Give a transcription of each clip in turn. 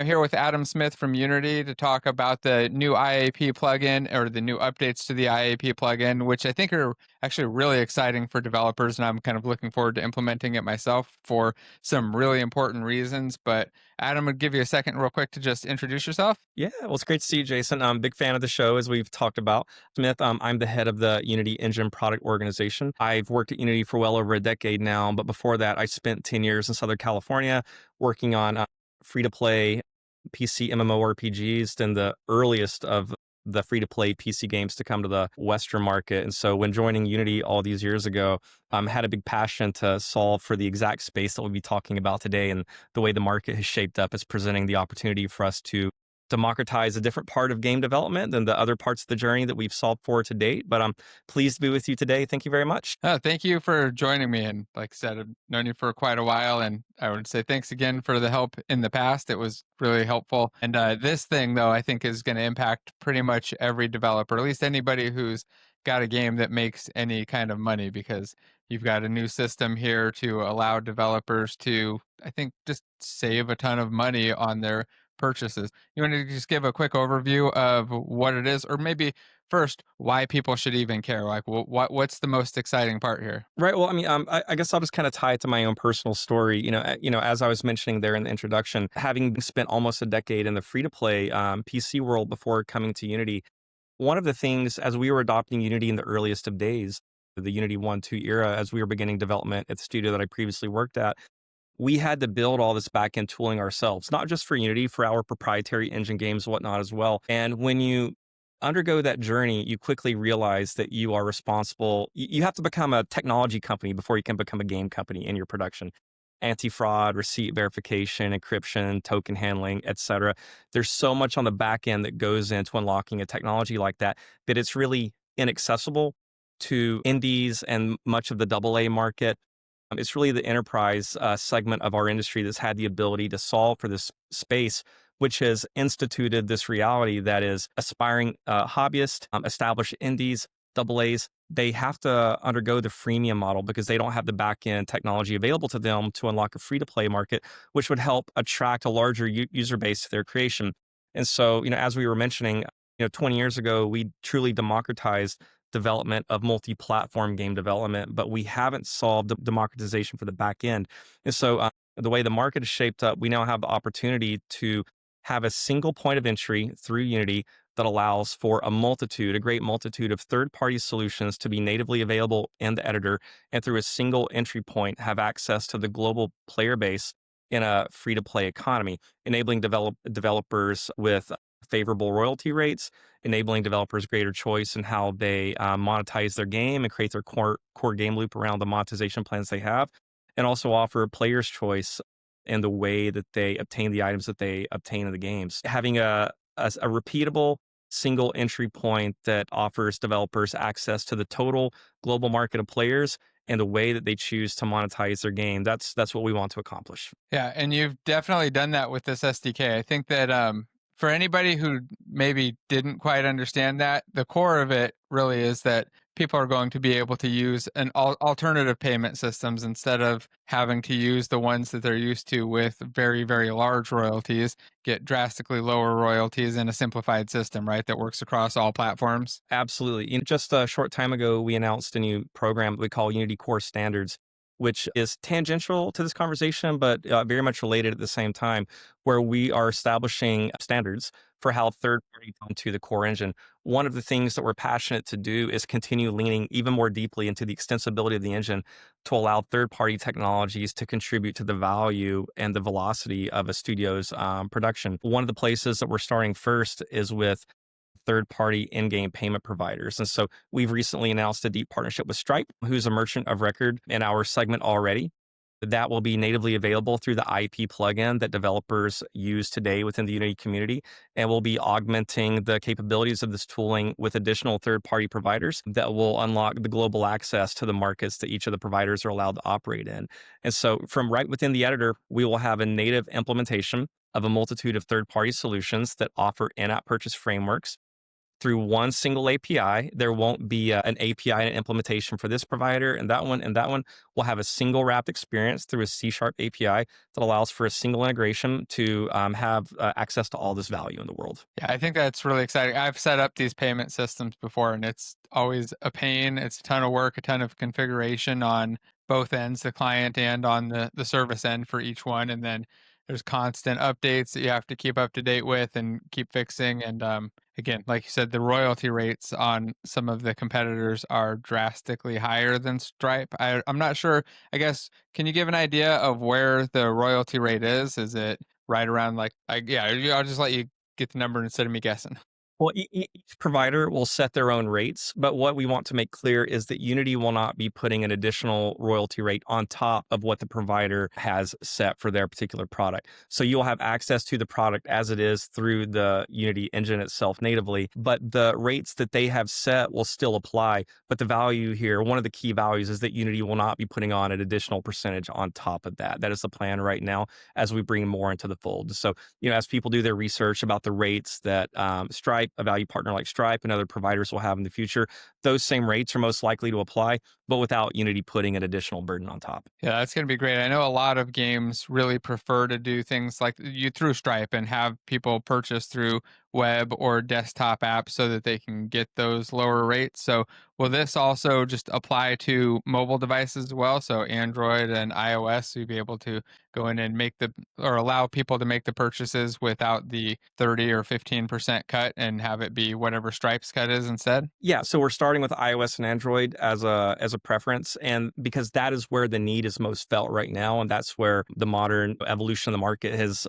I'm here with Adam Smith from Unity to talk about the new IAP plugin or the new updates to the IAP plugin, which I think are actually really exciting for developers. And I'm kind of looking forward to implementing it myself for some really important reasons. But Adam, would give you a second, real quick, to just introduce yourself. Yeah, well, it's great to see you, Jason. I'm a big fan of the show, as we've talked about. Smith, I'm the head of the Unity Engine product organization. I've worked at Unity for well over a decade now, but before that, I spent 10 years in Southern California working on free to play PC MMORPGs, then the earliest of the free to play PC games to come to the Western market. And so when joining Unity all these years ago, had a big passion to solve for the exact space that we'll be talking about today. And the way the market has shaped up is presenting the opportunity for us to democratize a different part of game development than the other parts of the journey that we've solved for to date. But I'm pleased to be with you today. Thank you very much. Thank you for joining me. And like I said, I've known you for quite a while. And I would say thanks again for the help in the past. It was really helpful. And this thing, though, I think is going to impact pretty much every developer, at least anybody who's got a game that makes any kind of money, because you've got a new system here to allow developers to, I think, just save a ton of money on their purchases. You want to just give a quick overview of what it is, or maybe first, why people should even care? Like, what's the most exciting part here? Right. Well, I guess I'll just kind of tie it to my own personal story. As I was mentioning there in the introduction, having spent almost a decade in the free to play PC world before coming to Unity, one of the things as we were adopting Unity in the earliest of days, the Unity 1, 2 era, as we were beginning development at the studio that I previously worked at, we had to build all this backend tooling ourselves, not just for Unity, for our proprietary engine games, whatnot as well. And when you undergo that journey, you quickly realize that you are responsible. You have to become a technology company before you can become a game company in your production. Anti-fraud, receipt verification, encryption, token handling, etc. There's so much on the back end that goes into unlocking a technology like that that it's really inaccessible to indies and much of the AA market. It's really the enterprise segment of our industry that's had the ability to solve for this space, which has instituted this reality that is aspiring hobbyists, established indies, double A's. They have to undergo the freemium model because they don't have the back end technology available to them to unlock a free to play market, which would help attract a larger user base to their creation. And so, as we were mentioning, 20 years ago, we truly democratized development of multi-platform game development, but we haven't solved the democratization for the back end. And so the way the market is shaped up, we now have the opportunity to have a single point of entry through Unity that allows for a great multitude of third-party solutions to be natively available in the editor, and through a single entry point, have access to the global player base in a free-to-play economy, enabling developers with favorable royalty rates, enabling developers greater choice in how they monetize their game and create their core game loop around the monetization plans they have, and also offer players choice in the way that they obtain the items that they obtain in the games. Having a repeatable single entry point that offers developers access to the total global market of players and the way that they choose to monetize their game. That's what we want to accomplish. Yeah, and you've definitely done that with this SDK. I think that for anybody who maybe didn't quite understand that, the core of it really is that people are going to be able to use an alternative payment systems instead of having to use the ones that they're used to with very, very large royalties, get drastically lower royalties in a simplified system, right? That works across all platforms. Absolutely. Just a short time ago, we announced a new program that we call Unity Core Standards, which is tangential to this conversation, but very much related at the same time, where we are establishing standards for how third parties onto the core engine. One of the things that we're passionate to do is continue leaning even more deeply into the extensibility of the engine to allow third party technologies to contribute to the value and the velocity of a studio's production. One of the places that we're starting first is with third-party in-game payment providers. And so we've recently announced a deep partnership with Stripe, who's a merchant of record in our segment already. That will be natively available through the IAP plugin that developers use today within the Unity community. And we'll be augmenting the capabilities of this tooling with additional third-party providers that will unlock the global access to the markets that each of the providers are allowed to operate in. And so from right within the editor, we will have a native implementation of a multitude of third-party solutions that offer in-app purchase frameworks through one single API. There won't be an API and implementation for this provider and that one, and that one will have a single wrapped experience through a C Sharp API that allows for a single integration to have access to all this value in the world. Yeah, I think that's really exciting. I've set up these payment systems before, and it's always a pain. It's a ton of work, a ton of configuration on both ends, the client and on the service end for each one. And then there's constant updates that you have to keep up to date with and keep fixing. And again, like you said, the royalty rates on some of the competitors are drastically higher than Stripe. I'm not sure. I guess, can you give an idea of where the royalty rate is? Is it right around like, yeah, I'll just let you get the number instead of me guessing. Well, each provider will set their own rates, but what we want to make clear is that Unity will not be putting an additional royalty rate on top of what the provider has set for their particular product. So you'll have access to the product as it is through the Unity engine itself natively, but the rates that they have set will still apply. But the value here, one of the key values, is that Unity will not be putting on an additional percentage on top of that. That is the plan right now as we bring more into the fold. So, as people do their research about the rates that Stripe, a value partner like Stripe, and other providers will have in the future, those same rates are most likely to apply, but without Unity putting an additional burden on top. Yeah, that's going to be great. I know a lot of games really prefer to do things like you through Stripe and have people purchase through web or desktop apps so that they can get those lower rates. So, will this also just apply to mobile devices as well? So, Android and iOS, so you'll be able to go in and make the or allow people to make the purchases without the 30 or 15% cut and have it be whatever Stripe's cut is instead? Yeah, so we're starting with iOS and Android as a preference, and because that is where the need is most felt right now, and that's where the modern evolution of the market has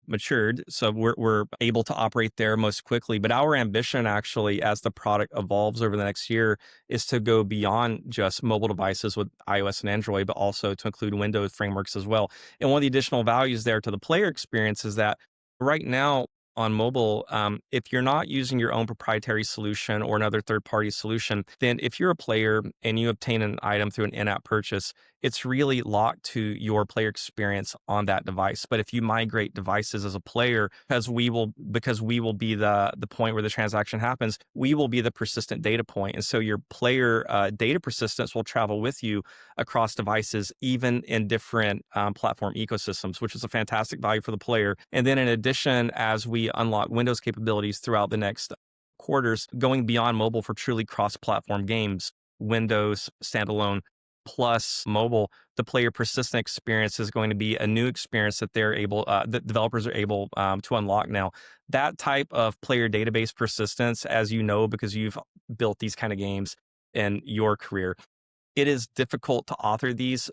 matured. So we're able to operate there most quickly. But our ambition, actually, as the product evolves over the next year, is to go beyond just mobile devices with iOS and Android, but also to include Windows frameworks as well. And one of the additional values there to the player experience is that right now, on mobile, if you're not using your own proprietary solution or another third party solution, then if you're a player and you obtain an item through an in app purchase, it's really locked to your player experience on that device. But if you migrate devices as a player, because we will be the point where the transaction happens, we will be the persistent data point. And so your player data persistence will travel with you across devices, even in different platform ecosystems, which is a fantastic value for the player. And then in addition, as we unlock Windows capabilities throughout the next quarters, going beyond mobile for truly cross-platform games, Windows standalone plus mobile, the player persistent experience is going to be a new experience that developers are able to unlock now. That type of player database persistence, as you know, because you've built these kind of games in your career, it is difficult to author these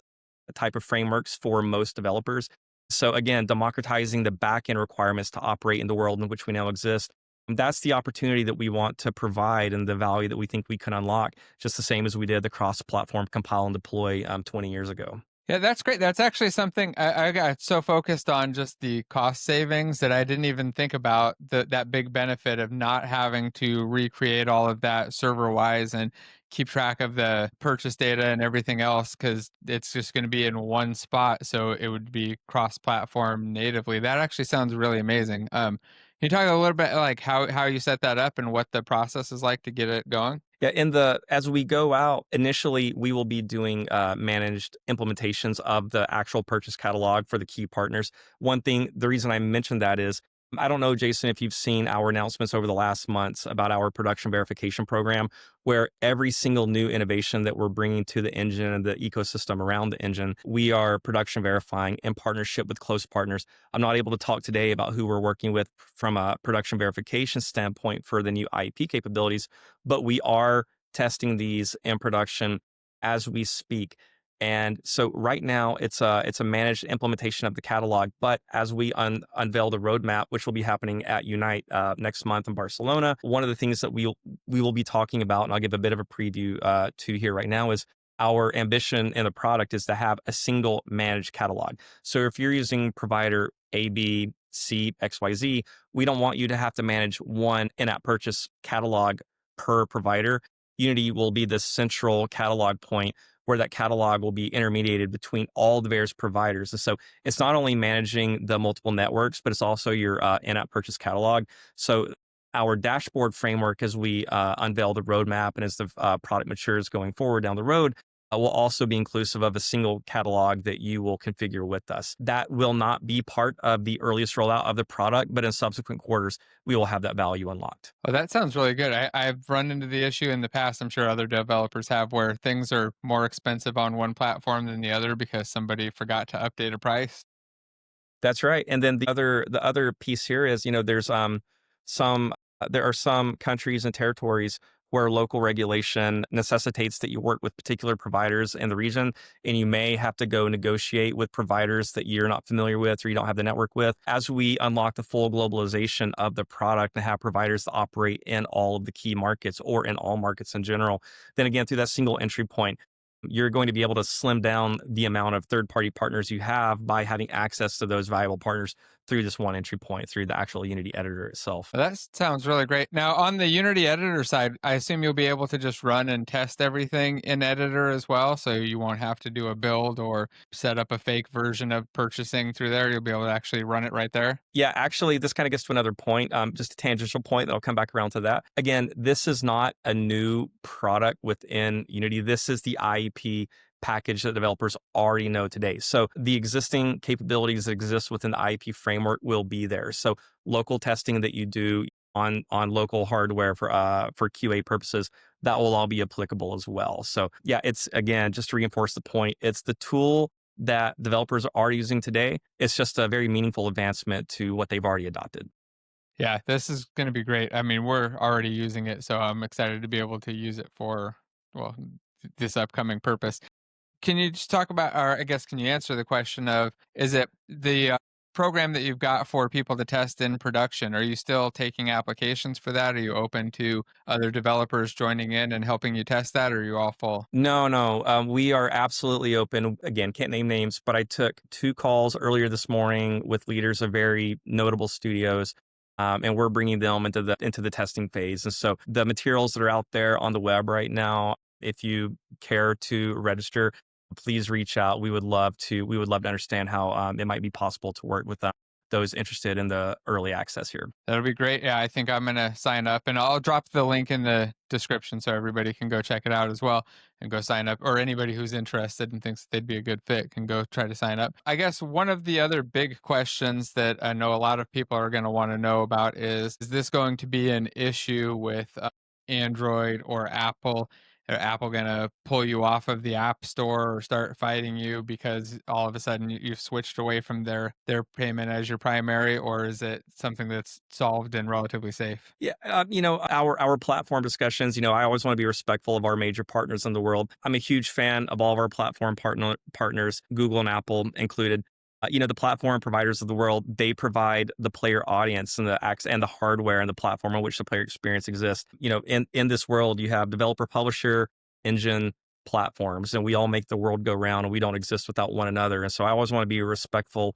type of frameworks for most developers. So again, democratizing the backend requirements to operate in the world in which we now exist, that's the opportunity that we want to provide and the value that we think we can unlock, just the same as we did the cross-platform compile and deploy 20 years ago. Yeah, that's great. That's actually something I got so focused on just the cost savings that I didn't even think about that big benefit of not having to recreate all of that server wise and keep track of the purchase data and everything else because it's just going to be in one spot. So it would be cross platform natively. That actually sounds really amazing. Can you talk a little bit like how you set that up and what the process is like to get it going? Yeah, as we go out, initially we will be doing managed implementations of the actual purchase catalog for the key partners. The reason I mentioned that is, I don't know, Jason, if you've seen our announcements over the last months about our production verification program, where every single new innovation that we're bringing to the engine and the ecosystem around the engine, we are production verifying in partnership with close partners. I'm not able to talk today about who we're working with from a production verification standpoint for the new IAP capabilities, but we are testing these in production as we speak. And so right now it's a managed implementation of the catalog. But as we unveil the roadmap, which will be happening at Unite next month in Barcelona, one of the things that we will be talking about, and I'll give a bit of a preview to here right now, is our ambition in the product is to have a single managed catalog. So if you're using provider A, B, C, X, Y, Z, we don't want you to have to manage one in-app purchase catalog per provider. Unity will be the central catalog point where that catalog will be intermediated between all the various providers. And so it's not only managing the multiple networks, but it's also your in-app purchase catalog. So our dashboard framework, as we unveil the roadmap and as the product matures going forward down the road, will also be inclusive of a single catalog that you will configure with us. That will not be part of the earliest rollout of the product, but in subsequent quarters, we will have that value unlocked. Oh, that sounds really good. I've run into the issue in the past. I'm sure other developers have where things are more expensive on one platform than the other because somebody forgot to update a price. That's right. And then the other piece here is, there's some there are some countries and territories where local regulation necessitates that you work with particular providers in the region, and you may have to go negotiate with providers that you're not familiar with or you don't have the network with. As we unlock the full globalization of the product and have providers that operate in all of the key markets or in all markets in general, then again, through that single entry point, you're going to be able to slim down the amount of third party partners you have by having access to those valuable partners through this one entry point, through the actual Unity editor itself. Well, that sounds really great. Now, on the Unity editor side, I assume you'll be able to just run and test everything in editor as well. So you won't have to do a build or set up a fake version of purchasing through there. You'll be able to actually run it right there. Yeah, actually, this kind of gets to another point, just a tangential point that I'll come back around to that. Again, this is not a new product within Unity. This is the IAP package that developers already know today. So the existing capabilities that exist within the IAP framework will be there. So local testing that you do on local hardware for QA purposes, that will all be applicable as well. So yeah, it's again just to reinforce the point, it's the tool that developers are using today. It's just a very meaningful advancement to what they've already adopted. Yeah, this is going to be great. I mean, we're already using it, so I'm excited to be able to use it for, well, this upcoming purpose. Can you just talk about, or I guess, can you answer the question of, is it the program that you've got for people to test in production? Are you still taking applications for that? Are you open to other developers joining in and helping you test that, or are you all full? No, no, we are absolutely open. Again, can't name names, but I took 2 calls earlier this morning with leaders of very notable studios, and we're bringing them into the testing phase. And so the materials that are out there on the web right now, if you care to register, please reach out. We would love to understand how it might be possible to work with those interested in the early access here. That'll be great. Yeah, I think I'm gonna sign up, and I'll drop the link in the description so everybody can go check it out as well and go sign up. Or anybody who's interested and thinks they'd be a good fit can go try to sign up. I guess one of the other big questions that I know a lot of people are going to want to know about is this going to be an issue with Android or Apple? Are Apple going to pull you off of the App Store or start fighting you because all of a sudden you've switched away from their payment as your primary, or is it something that's solved and relatively safe? Yeah, our platform discussions. I always want to be respectful of our major partners in the world. I'm a huge fan of all of our platform partners, Google and Apple included. The platform providers of the world, they provide the player audience and the acts and the hardware and the platform on which the player experience exists. In this world, you have developer, publisher, engine, platforms, and we all make the world go round, and we don't exist without one another. And so I always want to be respectful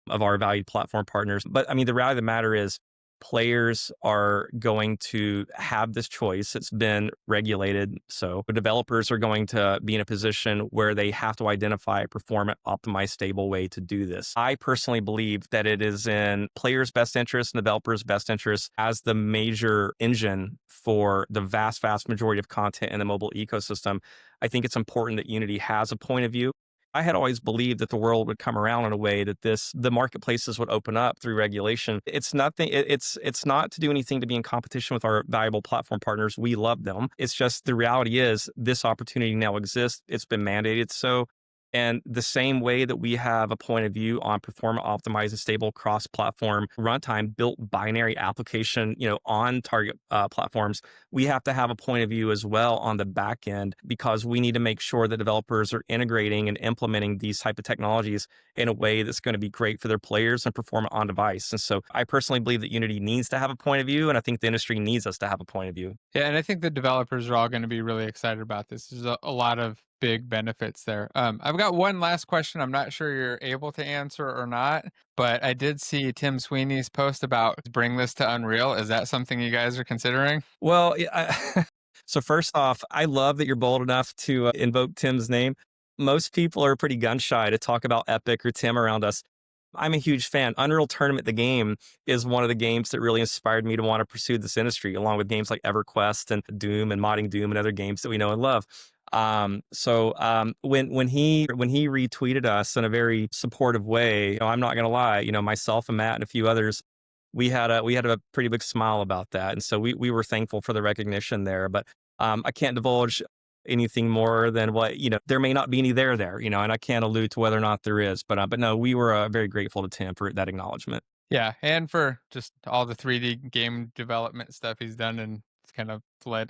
of our valued platform partners. But I mean, the reality of the matter is, players are going to have this choice. It's been regulated. So the developers are going to be in a position where they have to identify a performant, optimized, stable way to do this. I personally believe that it is in players' best interest and developers' best interest as the major engine for the vast, vast majority of content in the mobile ecosystem. I think it's important that Unity has a point of view. I had always believed that the world would come around in a way that the marketplaces would open up through regulation. It's nothing. It's not to do anything to be in competition with our valuable platform partners. We love them. It's just the reality is this opportunity now exists. It's been mandated so. And the same way that we have a point of view on performant optimized and stable cross-platform runtime built binary application, on target platforms, we have to have a point of view as well on the back end because we need to make sure that developers are integrating and implementing these type of technologies in a way that's going to be great for their players and perform on device. And so I personally believe that Unity needs to have a point of view, and I think the industry needs us to have a point of view. Yeah, and I think the developers are all going to be really excited about this. There's a lot of big benefits there. I've got one last question. I'm not sure you're able to answer or not, but I did see Tim Sweeney's post about bring this to Unreal. Is that something you guys are considering? Well, so first off, I love that you're bold enough to invoke Tim's name. Most people are pretty gun shy to talk about Epic or Tim around us. I'm a huge fan. Unreal Tournament, the game, is one of the games that really inspired me to want to pursue this industry, along with games like EverQuest and Doom and modding Doom and other games that we know and love. When he retweeted us in a very supportive way, I'm not gonna lie, myself and Matt and a few others, we had a pretty big smile about that, and so we were thankful for the recognition there. But I can't divulge anything more than what there may not be any there, and I can't allude to whether or not there is. But no, we were very grateful to Tim for that acknowledgement. Yeah, and for just all the 3D game development stuff he's done, and it's kind of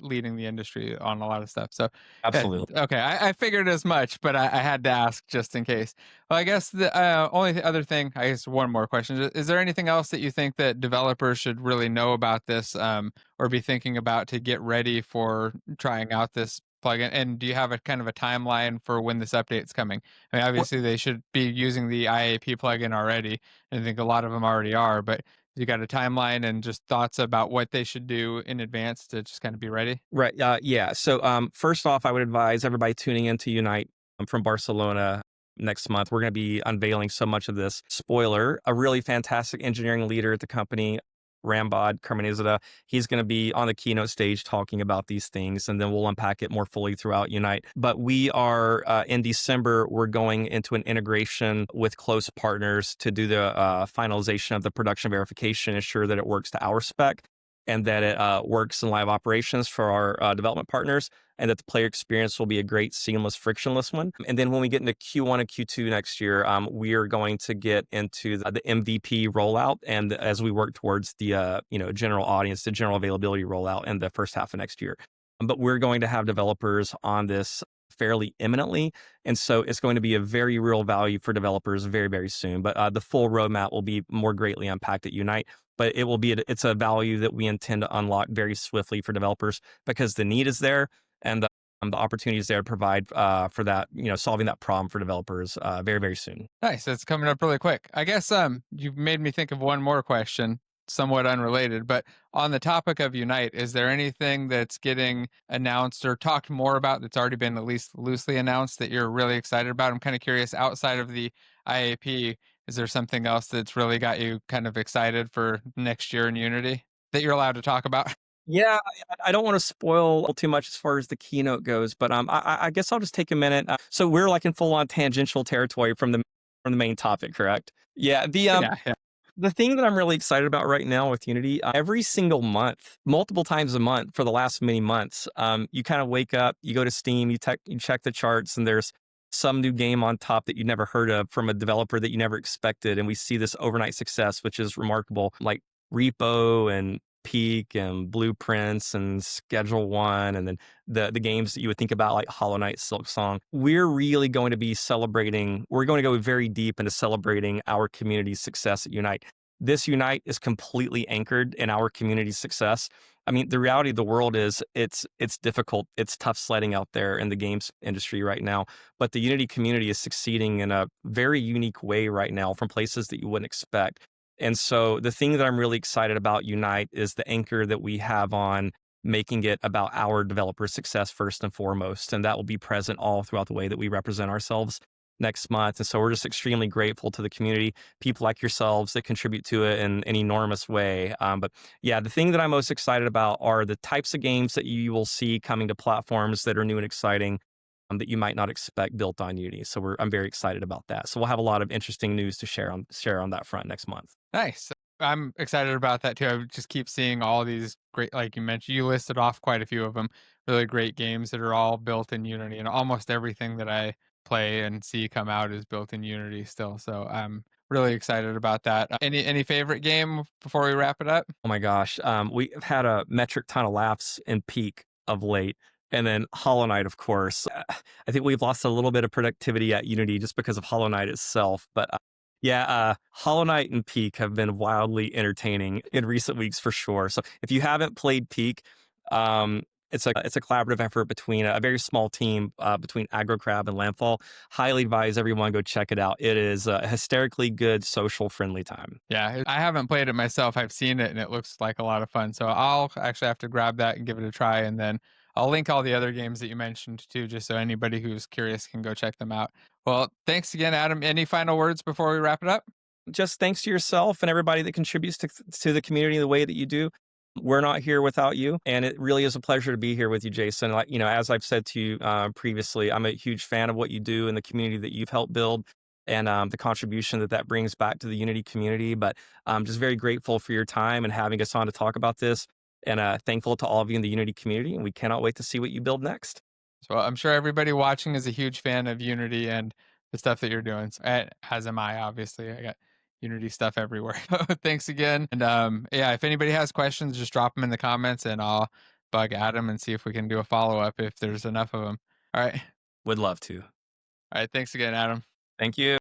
leading the industry on a lot of stuff. So, yeah, Absolutely. okay, I figured as much, but I had to ask just in case. Well, I guess the only other thing, I guess one more question: is there anything else that you think that developers should really know about this, or be thinking about to get ready for trying out this plugin? And do you have a kind of a timeline for when this update's coming? I mean, obviously they should be using the IAP plugin already. I think a lot of them already are, but you got a timeline and just thoughts about what they should do in advance to just kind of be ready? Right. Yeah. So, first off, I would advise everybody tuning in to Unite from Barcelona next month. We're going to be unveiling so much of this. Spoiler: a really fantastic engineering leader at the company, Rambod Karmanizada. He's going to be on the keynote stage talking about these things, and then we'll unpack it more fully throughout Unite. But we are in December. We're going into an integration with close partners to do the finalization of the production verification, ensure that it works to our spec and that it works in live operations for our development partners, and that the player experience will be a great, seamless, frictionless one. And then when we get into Q1 and Q2 next year, we are going to get into the MVP rollout, and as we work towards the general audience, the general availability rollout in the first half of next year. But we're going to have developers on this fairly imminently, and so it's going to be a very real value for developers very, very soon. But the full roadmap will be more greatly unpacked at Unite, but it's a value that we intend to unlock very swiftly for developers because the need is there, and the opportunity is there to provide for that, solving that problem for developers very, very soon. Nice. It's coming up really quick. I guess you've made me think of one more question, somewhat unrelated, but on the topic of Unite, is there anything that's getting announced or talked more about that's already been at least loosely announced that you're really excited about? I'm kind of curious outside of the IAP, is there something else that's really got you kind of excited for next year in Unity that you're allowed to talk about? Yeah, I don't want to spoil too much as far as the keynote goes, but I guess I'll just take a minute. So we're like in full on tangential territory from the main topic, correct? Yeah. Yeah, yeah. The thing that I'm really excited about right now with Unity, every single month, multiple times a month for the last many months, you kind of wake up, you go to Steam, you check the charts, and there's some new game on top that you never heard of from a developer that you never expected, and we see this overnight success, which is remarkable, like Repo and Peak and Blueprints and Schedule One, and then the games that you would think about like Hollow Knight, Silk Song. We're really going to be celebrating. We're going to go very deep into celebrating our community's success at Unite. This Unite is completely anchored in our community's success. I mean, the reality of the world is it's difficult. It's tough sledding out there in the games industry right now. But the Unity community is succeeding in a very unique way right now from places that you wouldn't expect. And so the thing that I'm really excited about Unite is the anchor that we have on making it about our developer success first and foremost. And that will be present all throughout the way that we represent ourselves next month. And so we're just extremely grateful to the community, people like yourselves that contribute to it in an enormous way. But yeah, the thing that I'm most excited about are the types of games that you will see coming to platforms that are new and exciting. That you might not expect built on Unity. So I'm very excited about that. So we'll have a lot of interesting news to share on that front next month. Nice. I'm excited about that too. I just keep seeing all these great, like you mentioned, you listed off quite a few of them, really great games that are all built in Unity, and almost everything that I play and see come out is built in Unity still. So I'm really excited about that. Any favorite game before we wrap it up? Oh my gosh. We've had a metric ton of laughs in Peak of late. And then Hollow Knight, of course. I think we've lost a little bit of productivity at Unity just because of Hollow Knight itself. But yeah, Hollow Knight and Peak have been wildly entertaining in recent weeks for sure. So if you haven't played Peak, it's a collaborative effort between a very small team between AgroCrab and Landfall. Highly advise everyone go check it out. It is a hysterically good social friendly time. Yeah, I haven't played it myself. I've seen it and it looks like a lot of fun. So I'll actually have to grab that and give it a try. And then I'll link all the other games that you mentioned too, just so anybody who's curious can go check them out. Well, thanks again, Adam. Any final words before we wrap it up? just thanks to yourself and everybody that contributes to the community the way that you do. We're not here without you, and it really is a pleasure to be here with you, Jason. Like, as I've said to you previously, I'm a huge fan of what you do and the community that you've helped build, and the contribution that brings back to the Unity community. But I'm just very grateful for your time and having us on to talk about this, and thankful to all of you in the Unity community. And we cannot wait to see what you build next. So I'm sure everybody watching is a huge fan of Unity and the stuff that you're doing. So, as am I, obviously. I got Unity stuff everywhere. Thanks again. And yeah, if anybody has questions, just drop them in the comments and I'll bug Adam and see if we can do a follow up if there's enough of them. All right. Would love to. All right. Thanks again, Adam. Thank you.